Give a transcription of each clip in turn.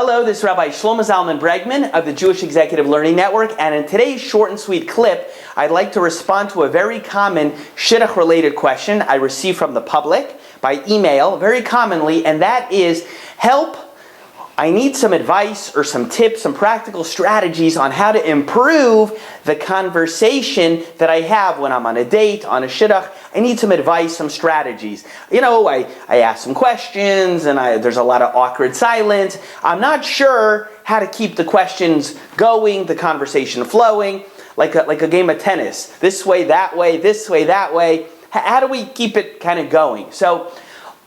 Hello, this is Rabbi Shlomo Zalman Bregman of the Jewish Executive Learning Network, and in today's short and sweet clip, I'd like to respond to a very common shidduch-related question I receive from the public by email, very commonly, and that is, help, I need some advice or some tips, some practical strategies on how to improve the conversation that I have when I'm on a date, on a shidduch. I need some advice, some strategies. You know, I ask some questions and there's a lot of awkward silence. I'm not sure how to keep the questions going, the conversation flowing, like a game of tennis. This way, that way, this way, that way. How do we keep it kind of going? So,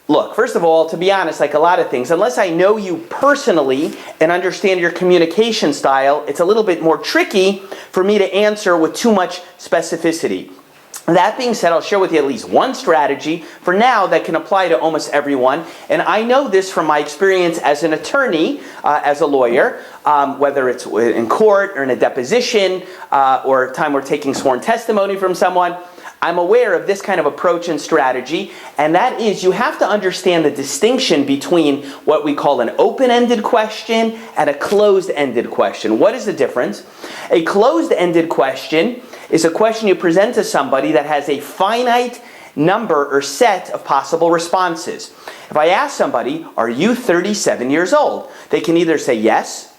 look, first of all, to be honest, like a lot of things, unless I know you personally and understand your communication style, it's a little bit more tricky for me to answer with too much specificity. That being said, I'll share with you at least one strategy for now that can apply to almost everyone. And I know this from my experience as an attorney, as a lawyer, whether it's in court or in a deposition or time we're taking sworn testimony from someone. I'm aware of this kind of approach and strategy, and that is you have to understand the distinction between what we call an open-ended question and a closed-ended question. What is the difference? A closed-ended question is a question you present to somebody that has a finite number or set of possible responses. If I ask somebody, are you 37 years old? They can either say yes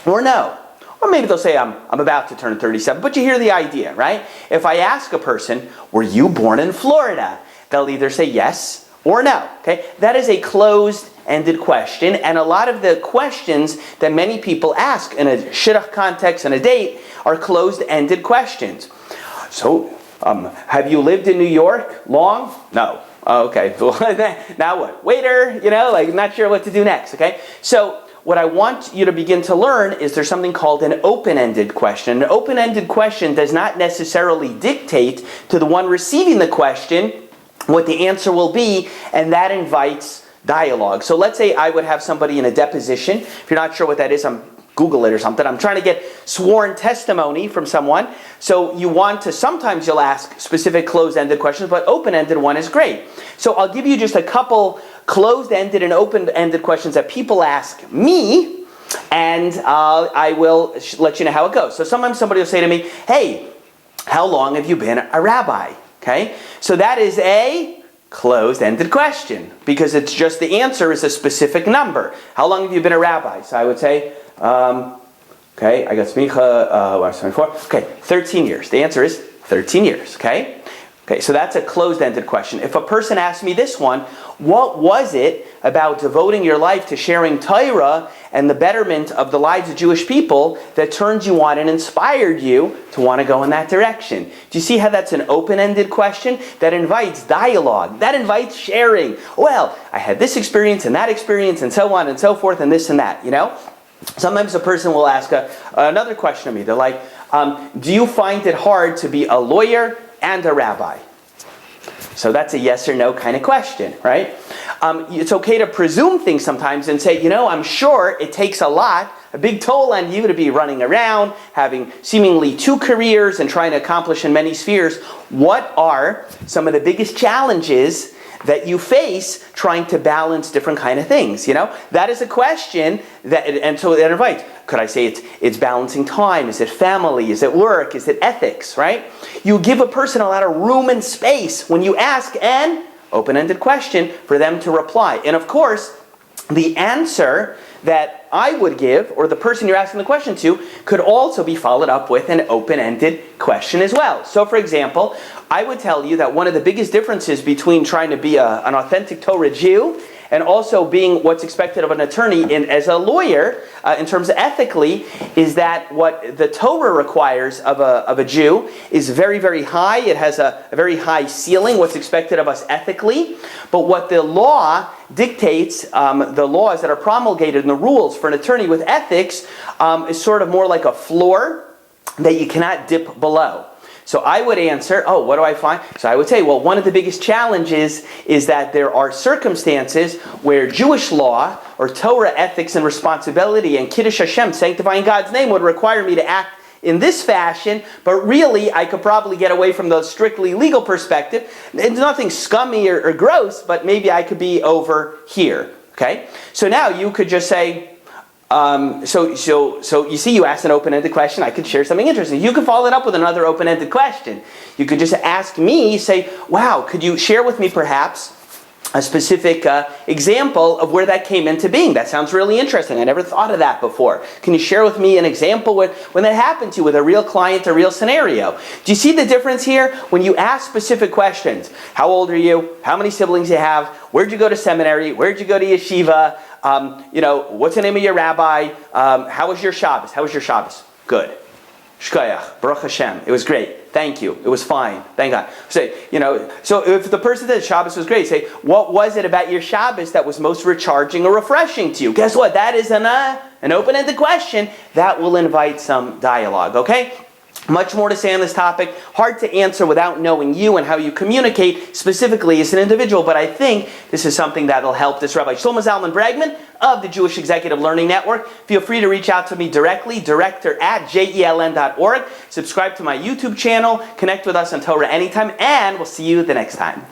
or no. Or maybe they'll say, I'm about to turn 37, but you hear the idea, right? If I ask a person, were you born in Florida? They'll either say yes or no, okay? That is a closed-ended question, and a lot of the questions that many people ask in a shidduch context and a date are closed-ended questions. So, have you lived in New York long? No. Oh, okay. Now what? Waiter, not sure what to do next, okay? So, what I want you to begin to learn is there's something called an open-ended question. An open-ended question does not necessarily dictate to the one receiving the question what the answer will be, and that invites dialogue. So let's say I would have somebody in a deposition. If you're not sure what that is, Google it or something. I'm trying to get sworn testimony from someone. So sometimes you'll ask specific closed-ended questions, but open-ended one is great. So I'll give you just a couple closed-ended and open-ended questions that people ask me, and I will let you know how it goes. So sometimes somebody will say to me, hey, how long have you been a rabbi? Okay? So that is a closed-ended question, because it's just the answer is a specific number. How long have you been a rabbi? So I would say, okay, I got smicha, 13 years. The answer is 13 years, okay? Okay, so that's a closed-ended question. If a person asks me this one, what was it about devoting your life to sharing Torah and the betterment of the lives of Jewish people that turned you on and inspired you to want to go in that direction? Do you see how that's an open-ended question? That invites dialogue. That invites sharing. Well, I had this experience and so on and so forth and this and that, Sometimes a person will ask another question of me. They're like, do you find it hard to be a lawyer and a rabbi? So that's a yes or no kind of question, right? It's okay to presume things sometimes and say, I'm sure it takes a big toll on you to be running around, having seemingly two careers and trying to accomplish in many spheres. What are some of the biggest challenges that you face trying to balance different kind of things, That is a question and so that invites, could I say it's balancing time? Is it family? Is it work? Is it ethics, right? You give a person a lot of room and space when you ask an open-ended question for them to reply. And of course, the answer that I would give, or the person you're asking the question to, could also be followed up with an open-ended question as well. So for example, I would tell you that one of the biggest differences between trying to be an authentic Torah Jew and also being what's expected of an attorney as a lawyer, in terms of ethically, is that what the Torah requires of a Jew is very, very high. It has a very high ceiling, what's expected of us ethically. But what the law dictates, the laws that are promulgated and the rules for an attorney with ethics, is sort of more like a floor that you cannot dip below. So I would answer, what do I find? So I would say, well, one of the biggest challenges is that there are circumstances where Jewish law or Torah ethics and responsibility and Kiddush Hashem, sanctifying God's name, would require me to act in this fashion, but really I could probably get away from the strictly legal perspective. It's nothing scummy or gross, but maybe I could be over here, okay? So now you could just say, So you see, you asked an open-ended question. I could share something interesting. You could follow it up with another open-ended question. You could just ask me, say, wow, could you share with me perhaps a specific example of where that came into being? That sounds really interesting. I never thought of that before. Can you share with me an example when that happened to you with a real client, a real scenario? Do you see the difference here? When you ask specific questions, how old are you? How many siblings you have? Where'd you go to seminary? Where'd you go to yeshiva? What's the name of your rabbi? How was your Shabbos? How was your Shabbos? Good. Shkoyach, Baruch Hashem. It was great. Thank you. It was fine. Thank God. Say, so if the person said Shabbos was great, say, what was it about your Shabbos that was most recharging or refreshing to you? Guess what? That is an open-ended question that will invite some dialogue, okay? Much more to say on this topic. Hard to answer without knowing you and how you communicate specifically as an individual, but I think this is something that will help this Rabbi Shlomo Zalman Bregman of the Jewish Executive Learning Network. Feel free to reach out to me directly, director@jeln.org. Subscribe to my YouTube channel, connect with us on Torah anytime, and we'll see you the next time.